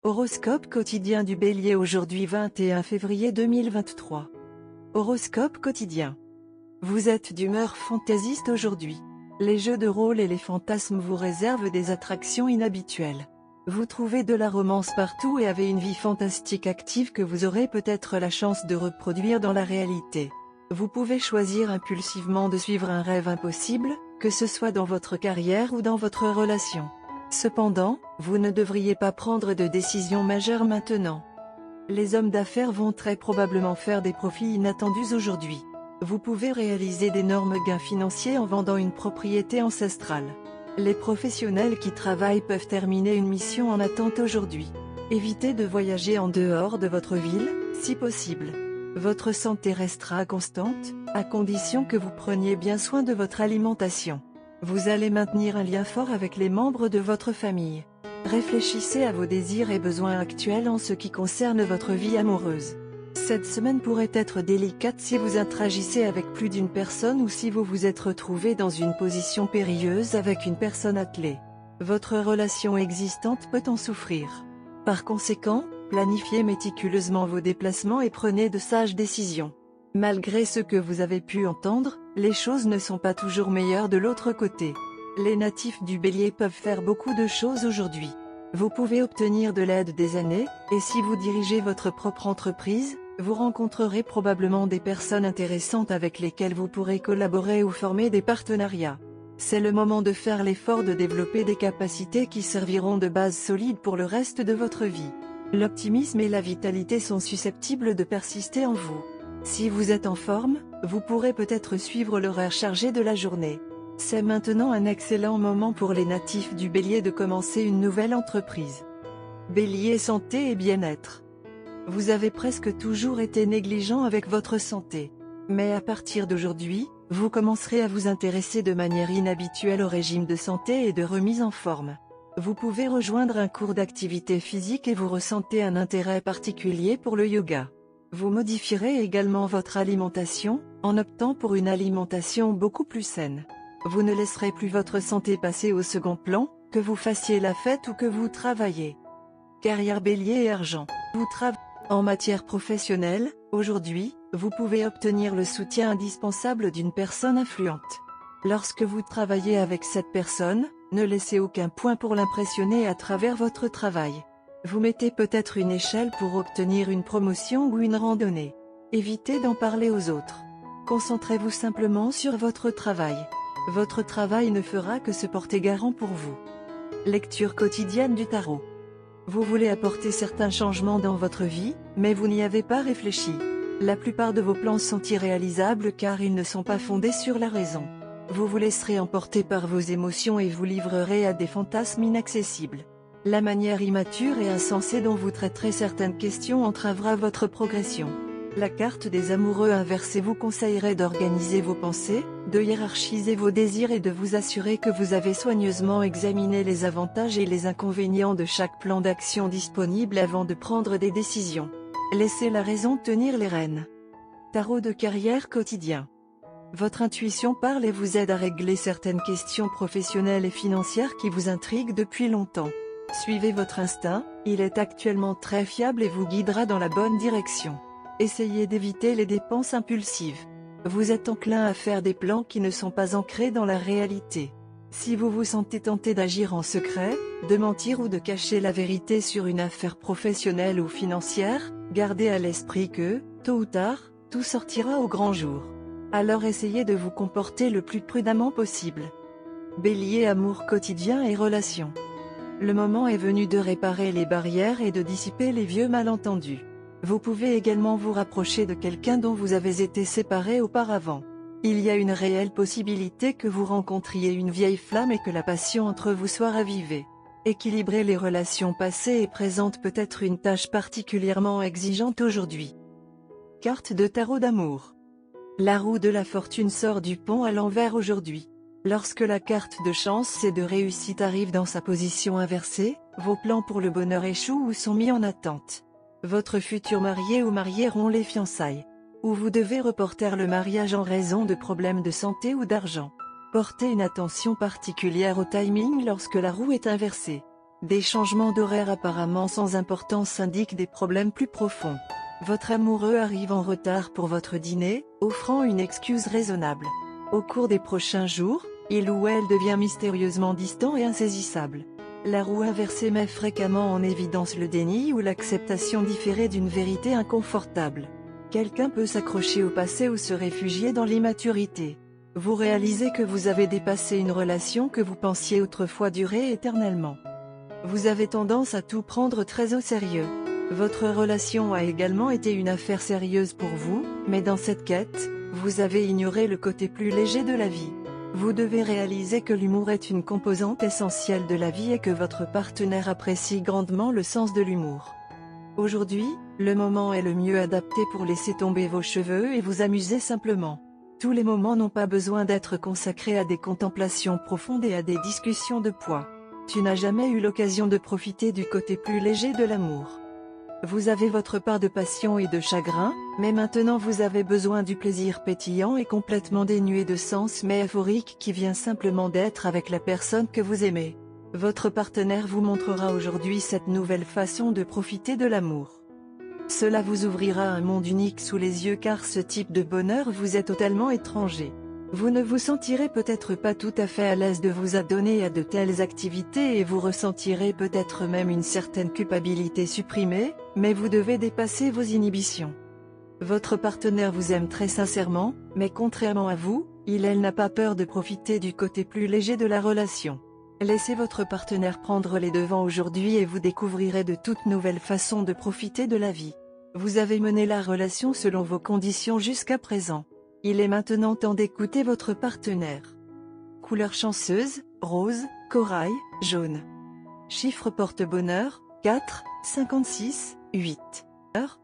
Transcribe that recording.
Horoscope quotidien du Bélier aujourd'hui 21 février 2023. Horoscope quotidien. Vous êtes d'humeur fantaisiste aujourd'hui. Les jeux de rôle et les fantasmes vous réservent des attractions inhabituelles. Vous trouvez de la romance partout et avez une vie fantastique active que vous aurez peut-être la chance de reproduire dans la réalité. Vous pouvez choisir impulsivement de suivre un rêve impossible, que ce soit dans votre carrière ou dans votre relation. Cependant, vous ne devriez pas prendre de décisions majeures maintenant. Les hommes d'affaires vont très probablement faire des profits inattendus aujourd'hui. Vous pouvez réaliser d'énormes gains financiers en vendant une propriété ancestrale. Les professionnels qui travaillent peuvent terminer une mission en attente aujourd'hui. Évitez de voyager en dehors de votre ville, si possible. Votre santé restera constante, à condition que vous preniez bien soin de votre alimentation. Vous allez maintenir un lien fort avec les membres de votre famille. Réfléchissez à vos désirs et besoins actuels en ce qui concerne votre vie amoureuse. Cette semaine pourrait être délicate si vous interagissez avec plus d'une personne ou si vous vous êtes retrouvé dans une position périlleuse avec une personne attelée. Votre relation existante peut en souffrir. Par conséquent, planifiez méticuleusement vos déplacements et prenez de sages décisions. Malgré ce que vous avez pu entendre, les choses ne sont pas toujours meilleures de l'autre côté. Les natifs du Bélier peuvent faire beaucoup de choses aujourd'hui. Vous pouvez obtenir de l'aide des aînés, et si vous dirigez votre propre entreprise, vous rencontrerez probablement des personnes intéressantes avec lesquelles vous pourrez collaborer ou former des partenariats. C'est le moment de faire l'effort de développer des capacités qui serviront de base solide pour le reste de votre vie. L'optimisme et la vitalité sont susceptibles de persister en vous. Si vous êtes en forme, vous pourrez peut-être suivre l'horaire chargé de la journée. C'est maintenant un excellent moment pour les natifs du Bélier de commencer une nouvelle entreprise. Bélier santé et bien-être. Vous avez presque toujours été négligent avec votre santé. Mais à partir d'aujourd'hui, vous commencerez à vous intéresser de manière inhabituelle au régime de santé et de remise en forme. Vous pouvez rejoindre un cours d'activité physique et vous ressentez un intérêt particulier pour le yoga. Vous modifierez également votre alimentation, en optant pour une alimentation beaucoup plus saine. Vous ne laisserez plus votre santé passer au second plan, que vous fassiez la fête ou que vous travaillez. Carrière Bélier et argent. Vous travaillez en matière professionnelle, aujourd'hui, vous pouvez obtenir le soutien indispensable d'une personne influente. Lorsque vous travaillez avec cette personne, ne laissez aucun point pour l'impressionner à travers votre travail. Vous mettez peut-être une échelle pour obtenir une promotion ou une randonnée. Évitez d'en parler aux autres. Concentrez-vous simplement sur votre travail. Votre travail ne fera que se porter garant pour vous. Lecture quotidienne du tarot. Vous voulez apporter certains changements dans votre vie, mais vous n'y avez pas réfléchi. La plupart de vos plans sont irréalisables car ils ne sont pas fondés sur la raison. Vous vous laisserez emporter par vos émotions et vous livrerez à des fantasmes inaccessibles. La manière immature et insensée dont vous traiterez certaines questions entravera votre progression. La carte des amoureux inversée vous conseillerait d'organiser vos pensées, de hiérarchiser vos désirs et de vous assurer que vous avez soigneusement examiné les avantages et les inconvénients de chaque plan d'action disponible avant de prendre des décisions. Laissez la raison tenir les rênes. Tarot de carrière quotidien. Votre intuition parle et vous aide à régler certaines questions professionnelles et financières qui vous intriguent depuis longtemps. Suivez votre instinct, il est actuellement très fiable et vous guidera dans la bonne direction. Essayez d'éviter les dépenses impulsives. Vous êtes enclin à faire des plans qui ne sont pas ancrés dans la réalité. Si vous vous sentez tenté d'agir en secret, de mentir ou de cacher la vérité sur une affaire professionnelle ou financière, gardez à l'esprit que, tôt ou tard, tout sortira au grand jour. Alors essayez de vous comporter le plus prudemment possible. Bélier amour quotidien et relations. Le moment est venu de réparer les barrières et de dissiper les vieux malentendus. Vous pouvez également vous rapprocher de quelqu'un dont vous avez été séparé auparavant. Il y a une réelle possibilité que vous rencontriez une vieille flamme et que la passion entre vous soit ravivée. Équilibrer les relations passées et présentes peut être une tâche particulièrement exigeante aujourd'hui. Carte de tarot d'amour. La roue de la fortune sort du pont à l'envers aujourd'hui. Lorsque la carte de chance et de réussite arrive dans sa position inversée, vos plans pour le bonheur échouent ou sont mis en attente. Votre futur marié ou mariée rompt les fiançailles. Ou vous devez reporter le mariage en raison de problèmes de santé ou d'argent. Portez une attention particulière au timing lorsque la roue est inversée. Des changements d'horaire apparemment sans importance indiquent des problèmes plus profonds. Votre amoureux arrive en retard pour votre dîner, offrant une excuse raisonnable. Au cours des prochains jours, il ou elle devient mystérieusement distant et insaisissable. La roue inversée met fréquemment en évidence le déni ou l'acceptation différée d'une vérité inconfortable. Quelqu'un peut s'accrocher au passé ou se réfugier dans l'immaturité. Vous réalisez que vous avez dépassé une relation que vous pensiez autrefois durer éternellement. Vous avez tendance à tout prendre très au sérieux. Votre relation a également été une affaire sérieuse pour vous, mais dans cette quête, vous avez ignoré le côté plus léger de la vie. Vous devez réaliser que l'humour est une composante essentielle de la vie et que votre partenaire apprécie grandement le sens de l'humour. Aujourd'hui, le moment est le mieux adapté pour laisser tomber vos cheveux et vous amuser simplement. Tous les moments n'ont pas besoin d'être consacrés à des contemplations profondes et à des discussions de poids. Tu n'as jamais eu l'occasion de profiter du côté plus léger de l'amour. Vous avez votre part de passion et de chagrin, mais maintenant vous avez besoin du plaisir pétillant et complètement dénué de sens mais euphorique qui vient simplement d'être avec la personne que vous aimez. Votre partenaire vous montrera aujourd'hui cette nouvelle façon de profiter de l'amour. Cela vous ouvrira un monde unique sous les yeux car ce type de bonheur vous est totalement étranger. Vous ne vous sentirez peut-être pas tout à fait à l'aise de vous adonner à de telles activités et vous ressentirez peut-être même une certaine culpabilité supprimée, mais vous devez dépasser vos inhibitions. Votre partenaire vous aime très sincèrement, mais contrairement à vous, elle n'a pas peur de profiter du côté plus léger de la relation. Laissez votre partenaire prendre les devants aujourd'hui et vous découvrirez de toutes nouvelles façons de profiter de la vie. Vous avez mené la relation selon vos conditions jusqu'à présent. Il est maintenant temps d'écouter votre partenaire. Couleur chanceuse, rose, corail, jaune. Chiffre porte-bonheur, 4, 56, 8. Heure,